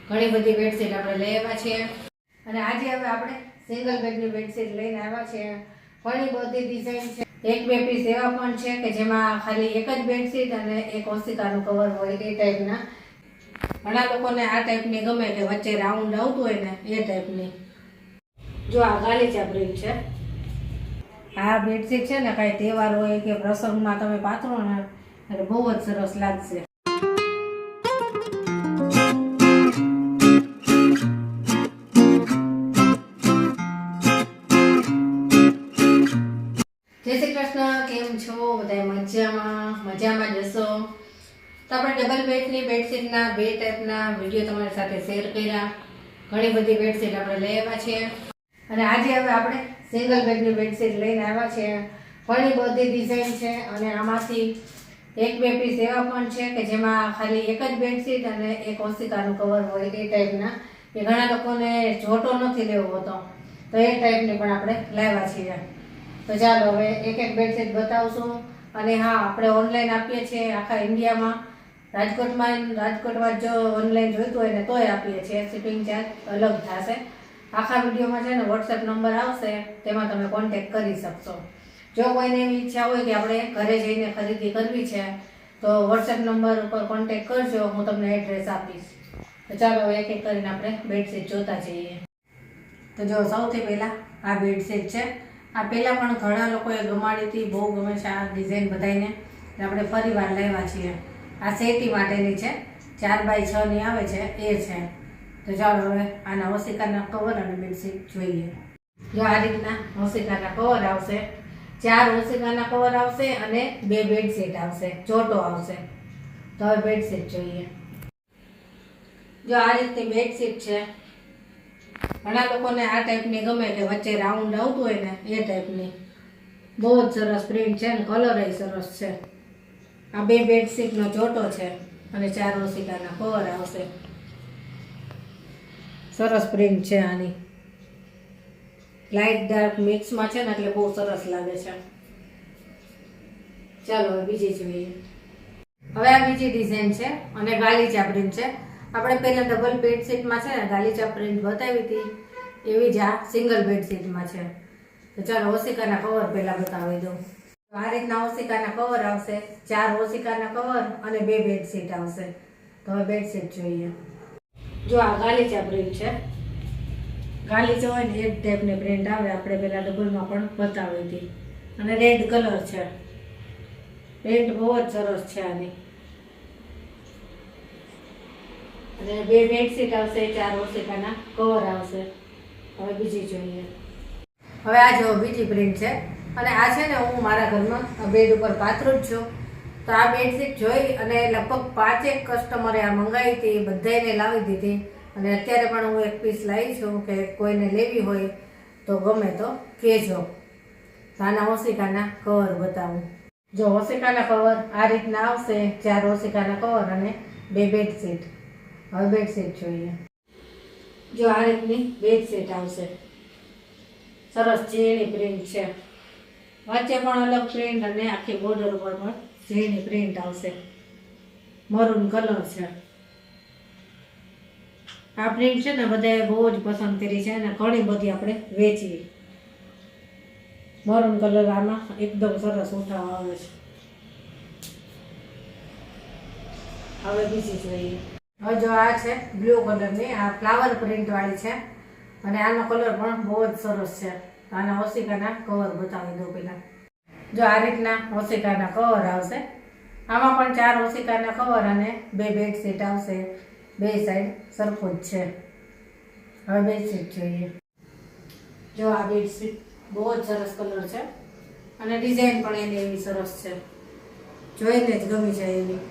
ઘણી બધી બેડશીટ આપણે લઈ આવ્યા છીએ અને આજે હવે આપણે સિંગલ બેડની બેડશીટ લઈને આવ્યા છીએ। ઘણી બધી ડિઝાઇન છે, એક બે પીસ એવા પણ છે કે જેમાં ખાલી એક જ બેડશીટ અને એક ઓશિકાનું કવર હોય એ ટાઈપના। ઘણા લોકોને આ ટાઈપની ગમે કે વચ્ચે રાઉન્ડ આવતું હોય ને એ ટાઈપની। જો આ ગાલીચા પ્રિન્ટ છે। આ બેડશીટ છે ને કાંઈ તહેવાર હોય કે પ્રસંગમાં તમે પાથરો ને એટલે બહુ જ સરસ લાગશે। જય શ્રી કૃષ્ણ, કેમ છો બધા? મજામાં જશો તો આપણે ડબલ બેડની બેડશીટના બે ટાઈપના વિડીયો તમારી સાથે શેર કર્યા। ઘણી બધી બેડશીટ આપણે લઈ આવ્યા છીએ અને આજે હવે આપણે સિંગલ બેડની બેડશીટ લઈને આવ્યા છીએ। ઘણી બધી ડિઝાઇન છે અને આમાંથી એક બે પીસ એવા પણ છે કે જેમાં ખાલી એક જ બેડશીટ અને એક ઓશિકાનું કવર હોય એ ટાઈપના। એ ઘણા લોકોને જોટો નથી લેવો હોતો તો એ ટાઈપની પણ આપણે લાવ્યા છીએ। તો ચાલો હવે એક એક બેડશીટ બતાવશું। અને હા, આપણે ઓનલાઈન આપીએ છીએ આખા ઇન્ડિયામાં। રાજકોટમાં જો ઓનલાઈન જોઈતું હોય ને તોય આપીએ છીએ, શિપિંગ ચાર્જ અલગ થશે। આખા વિડીયોમાં છે ને વોટ્સએપ નંબર આવશે, તેમાં તમે કોન્ટેક્ટ કરી શકશો। જો કોઈને એવી ઈચ્છા હોય કે આપણે ઘરે જઈને ખરીદી કરવી છે તો વોટ્સએપ નંબર ઉપર કોન્ટેક્ટ કરજો, હું તમને એડ્રેસ આપીશ। તો ચાલો એક એક કરીને આપણે બેડશીટ જોતા જઈએ। તો જો સૌથી પહેલાં આ બેડશીટ છે। આ પહેલાં પણ ઘણા લોકોએ ગમાડી હતી, બહુ ગમે છે આ ડિઝાઇન બધાને, આપણે ફરી વાર લાવ્યા છીએ। આ સેટી માટેની છે, 4x6ની આવે છે એ છે। તો ચાલો હવે આના ઓશિકાના કવર અને બેડશીટ જોઈએ। જો આ રીતના ઓશિકાના કવર આવશે, 4 ઓશિકાના કવર આવશે અને 2 બેડશીટ આવશે, જોટો આવશે। તો હવે બેડશીટ જોઈએ। જો આ રીતની બેડશીટ છે। ઘણા લોકોને આ ટાઈપની ગમે કે વચ્ચે રાઉન્ડ આવતું હોય ને એ ટાઈપની। બહુ જ સરસ પ્રિન્ટ છે ને કલર એ સરસ છે। આ 2 બેડશીટનો જોટો છે અને 4 ઓશિકાના કવર આવશે। સરસ પ્રિન્ટ છે આની, લાઇટ ડાર્ક મિક્સમાં છે ને એટલે બહુ સરસ લાગે છે। ચાલો હવે બીજી જોઈએ। હવે આ બીજી ડિઝાઇન છે અને ગાલીચા પ્રિન્ટ છે। આપણે પહેલા ડબલ બેડશીટમાં છે ને ગાલીચા પ્રિન્ટ બતાવી હતી, એવી જ આ સિંગલ બેડશીટમાં છે। તો ચાલો ઓશિકાના કવર પહેલા બતાવી દઉં। આ રીતના ઓશિકાના કવર આવશે, 4 ઓશિકાના કવર અને 2 બેડશીટ આવશે। તો હવે બેડશીટ જોઈએ। જો આ ગાલીચા પ્રિન્ટ છે। ગાલીચા હોય ને એ ટાઈપની પ્રિન્ટ આવે, આપણે પહેલા ડબલમાં પણ બતાવી હતી અને રેડ કલર છે। પ્રિન્ટ બહુ જ સરસ છે આની અને 2 બેડશીટ આવશે, 4 ઓશિકાના કવર આવશે। હવે બીજી જોઈએ। હવે આ જો બીજી પ્રિન્ટ છે અને આ છે ને હું મારા ઘરમાં બેડ ઉપર પાથરું જ છું। તો આ બેડશીટ જોઈ અને લગભગ 5 કસ્ટમરે આ મંગાવી હતી, બધાને લાવી દીધી અને અત્યારે પણ હું એક પીસ લાવી છું કે કોઈને લેવી હોય તો ગમે તો કહેજો। તો આના ઓશિકાના કવર બતાવું। જો ઓશિકાના કવર આ રીતના આવશે, 4 ઓશિકાના કવર અને 2 બેડશીટ। હવે બેડશીટ જોઈએ। જો આ રીતની બેડશીટ આવશે, સરસ ઝીણી પ્રિન્ટ છે, વચ્ચે પણ અલગ પ્રિન્ટ અને આખી બોર્ડર ઉપર પણ ઝીણી પ્રિન્ટ આવશે। મરૂન કલર છે। આ પ્રિન્ટ છે ને બધાએ બહુ જ પસંદ કરી છે અને ઘણી બધી આપણે વેચી। મરૂન કલર આમાં એકદમ સરસ ઉઠાવ આવે છે। હવે બીજી જોઈએ। હવે જો આ છે બ્લુ કલરની, આ ફ્લાવર પ્રિન્ટ વાળી છે અને આનો કલર પણ બહુ જ સરસ છે। આના ઓશિકાના કવર બતાવી દઉં પહેલા। જો આ રીતના ઓશિકાના કવર આવશે, આમાં પણ 4 ઓશિકાના કવર અને 2 બેડશીટ આવશે। 2 સાઈડ સરખું જ છે। હવે બેડશીટ જોઈએ। જો આ બેડશીટ બહુ જ સરસ કલર છે અને ડિઝાઇન પણ એની એવી સરસ છે, જોઈને જ ગમી જાય એવી।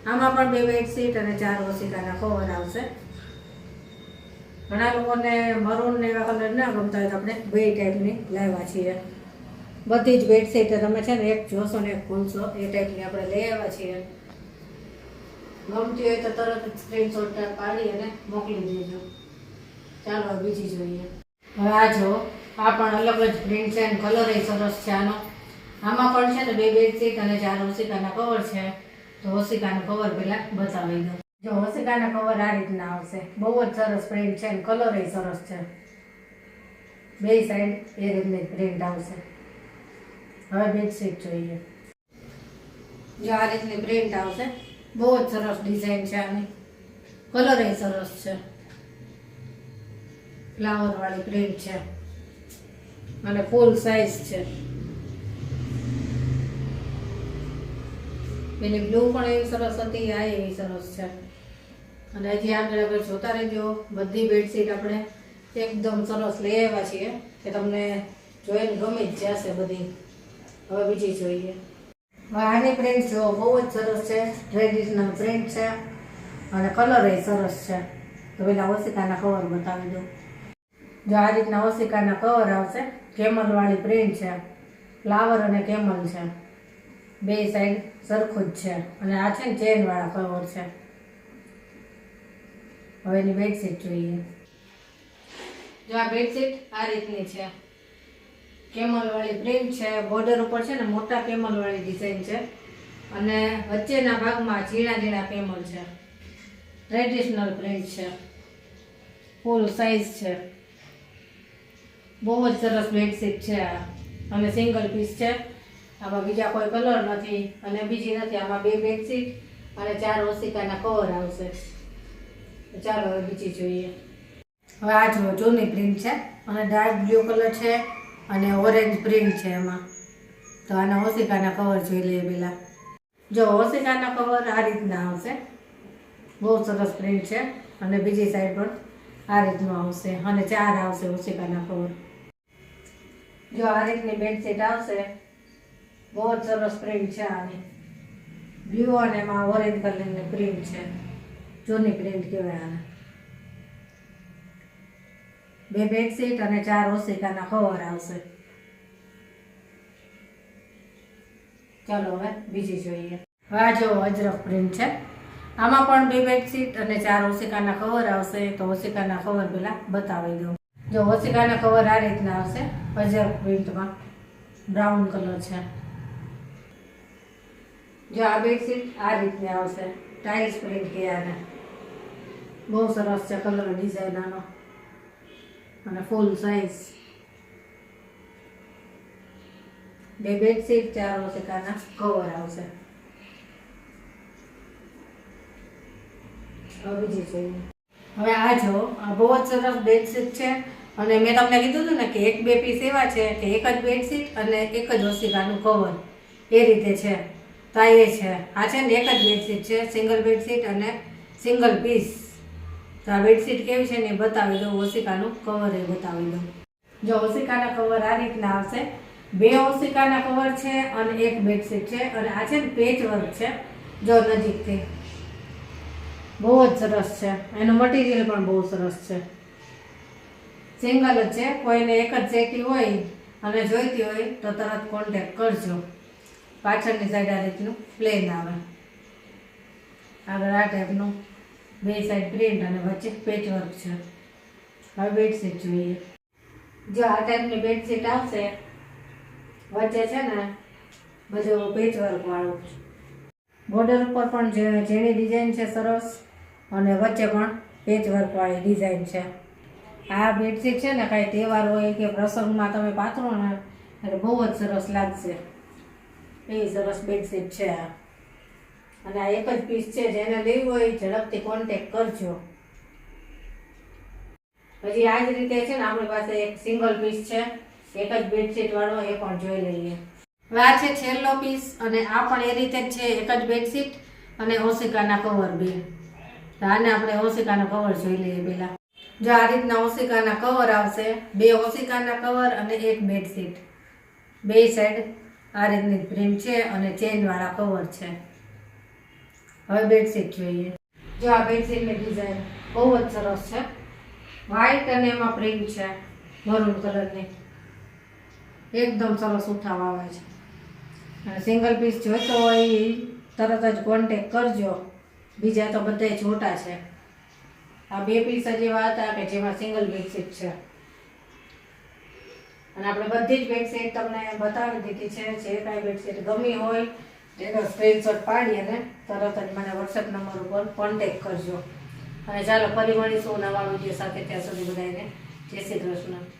આમાં પણ 2 બેડશીટ અને 4 ઓશિકાના કવર આવશે। ઘણા લોકોને મરૂન ને એવા કલર ના ગમતા હોય તો આપણે 2 ટાઈપની લાવ્યા છીએ। બધી જ બેડશીટ તમે છે ને એક જોશો ને એક ખોલશો એ ટાઈપની આપણે લઈ આવ્યા છીએ। ગમતી હોય તો તરત જ સ્ક્રીનશોટ પાડી અને મોકલી દેજો। ચાલો બીજી જોઈએ। હવે આ જો આ પણ અલગ જ પ્રિન્ટ છે અને કલર એ સરસ છે આનો। આમાં પણ છે ને 2 બેડશીટ અને 4 ઓશિકાના કવર છે। તો ઓશિકાનું કવર પહેલા બતાવી દઉં। જો ઓશિકાના કવર આ રીતના આવશે, બહુ જ સરસ પ્રિન્ટ છે અને કલર એ સરસ છે. બે સાઈડ એ રીતની પ્રિન્ટ આવશે. હવે બેડશીટ જોઈએ. જો આ રીતની પ્રિન્ટ આવશે, બહુ જ સરસ ડિઝાઇન છે આની, કલર એ સરસ છે, ફ્લાવર વાળી પ્રિન્ટ છે અને ફૂલ સાઈઝ છે. પેલી બ્લુ પણ એવી સરસ હતી, આ એવી સરસ છે. અને હજી આગળ જોતા રહેજો. બધી બેડશીટ આપણે એકદમ સરસ લઈ આવ્યા છીએ કે તમને જોઈને ગમી જ જશે બધી. હવે બીજી જોઈએ. હવે આની પ્રિન્ટ જો બહુ જ સરસ છે, ટ્રેડિશનલ પ્રિન્ટ છે અને કલર એ સરસ છે. તો પેલા ઓશિકાના કવર બતાવી દઉં. જો આ રીતના ઓશિકાના કવર આવશે, કેમલ વાળી પ્રિન્ટ છે, ફ્લાવર અને કેમલ છે, બે સાઈડ સરખું જ છે અને આ છે ને ચેન વાળા કવર છે. હવે એની બેડશીટ જોઈએ. જો આ બેડશીટ આ રીતની છે, કેમલ વાળી પ્રિન્ટ છે, બોર્ડર ઉપર છે ને મોટા કેમલ વાળી ડિઝાઇન છે અને વચ્ચેના ભાગમાં ઝીણા ઝીણા કેમલ છે. ટ્રેડિશનલ પ્રિન્ટ છે, ફૂલ સાઈઝ છે, બહુ જ સરસ બેડશીટ છે આ અને સિંગલ પીસ છે. આમાં બીજા કોઈ કલર નથી અને બીજી નથી. આમાં બે બેડશીટ અને 4 ઓશિકાના કવર આવશે. ચાલો હવે બીજી જોઈએ. હવે આ જો જૂની પ્રિન્ટ છે અને ડાર્ક બ્લુ કલર છે અને ઓરેન્જ પ્રિન્ટ છે એમાં. તો આના ઓશિકાના કવર જોઈ લઈએ પહેલાં. જો ઓશિકાના કવર આ રીતના આવશે, બહુ સરસ પ્રિન્ટ છે અને બીજી સાઈડ પણ આ રીતનું આવશે અને 4 આવશે ઓશિકાના કવર. જો આ રીતની બેડશીટ આવશે, બહુ જ સરસ પ્રિન્ટ છે આની. બ્લુ અને એમાં ઓરેન્જ કલરની પ્રિન્ટ છે, જૂની પ્રિન્ટ કહેવાય આને. બે બેડશીટ અને 4 ઓશિકાના કવર આવશે. ચાલો હવે બીજી જોઈએ. હવે આ જો અજરક પ્રિન્ટ છે, આમાં પણ બે બેડશીટ અને 4 ઓશિકાના કવર આવશે. તો ઓશિકાના કવર પેલા બતાવી દઉં. જો ઓશિકાના કવર આ રીતના આવશે, અજરક પ્રિન્ટમાં બ્રાઉન કલર છે. જો આ બેડશીટ આ રીતની આવશે, ટાઇલ્સ પ્રિન્ટ કે આને, બહુ સરસ છે કલર ડિઝાઇન આનો અને ફૂલ સાઈઝ. બે બેડશીટ 4 ઓશિકાના કવર આવશે. હવે બીજી જોઈએ. હવે આ જો આ બહુ જ સરસ બેડશીટ છે અને મેં તમને કીધું હતું ને કે 1-2 પીસ એવા છે કે એક જ બેડશીટ અને એક જ ઓશિકાનું કવર એ રીતે છે. તો આ એ છે, આ છે ને એક જ બેડશીટ છે, સિંગલ બેડશીટ અને સિંગલ પીસ. તો આ બેડશીટ કેવી છે ને એ બતાવી દઉં, ઓશિકાનું કવર એ બતાવી દઉં. જો ઓશિકાના કવર આ રીતના આવશે, 2 ઓશિકાના કવર છે અને એક બેડશીટ છે અને આ છે ને પેચ વર્ક છે. જો નજીકથી બહુ જ સરસ છે, એનું મટીરિયલ પણ બહુ સરસ છે. સિંગલ જ છે, કોઈને એક જ સેટી હોય અને જોઈતી હોય તો તરત કોન્ટેક્ટ કરજો. પાછળની સાઈડ આ રીતનું પ્લેન આવે, આગળ આ ટાઈપનું બે સાઈડ પ્રિન્ટ અને વચ્ચે પેચ વર્ક છે. હવે બેડશીટ જોઈએ. જો આ ટાઈપની બેડશીટ આવશે, વચ્ચે છે ને બધું પેચ વર્ક વાળું, બોર્ડર ઉપર પણ ઝીણી ડિઝાઇન છે સરસ અને વચ્ચે પણ પેચ વર્ક વાળી ડિઝાઇન છે. આ બેડશીટ છે ને કાંઈ તહેવાર હોય કે પ્રસંગમાં તમે પાથરો ને એટલે બહુ જ સરસ લાગશે. એવી સરસ બેડશીટ છે આ અને આ એક જ પીસ છે. જેને લેવું હોય ઝડપથી કોન્ટેક્ટ કરજો. હજી આ જ રીતે છે ને આપણી પાસે એક સિંગલ પીસ છે, એક જ બેડશીટ વાળો, એ પણ જોઈ લઈએ. હવે આ છે છેલ્લો પીસ અને આ પણ એ રીતે જ છે, એક જ બેડશીટ અને ઓશિકાના કવર બે. તો આને આપણે ઓશિકાના કવર જોઈ લઈએ પહેલાં. જો આ રીતના ઓશિકાના કવર આવશે, 2 ઓશિકાના કવર અને એક બેડશીટ. બે સાઈડ આ રીતની પ્રિન્ટ છે અને ચેન વાળા કવર છે. હવે બેડશીટ જોઈએ. જો આ બેડશીટની ડિઝાઇન બહુ જ સરસ છે, વ્હાઈટ અને એમાં પ્રિન્ટ છે મરૂન કલરની, એકદમ સરસ ઉઠાવ આવે છે. અને સિંગલ પીસ જોઈતો હોય એ તરત જ કોન્ટેક કરજો, બીજા તો બધા છોટા છે. આ 2 પીસ જ એવા હતા કે જેમાં સિંગલ બેડશીટ છે અને આપણે બધી જ બેડશીટ તમને બતાવી દીધી છે. જે કાંઈ બેડશીટ ગમી હોય એનો સ્ક્રીનશોટ પાડી અને તરત જ મને વોટ્સએપ નંબર ઉપર કોન્ટેક્ટ કરજો. અને ચાલો ફરી મળીશું નવા વિડીયો સાથે. ત્યાં સુધી બધાને જય શ્રી કૃષ્ણ.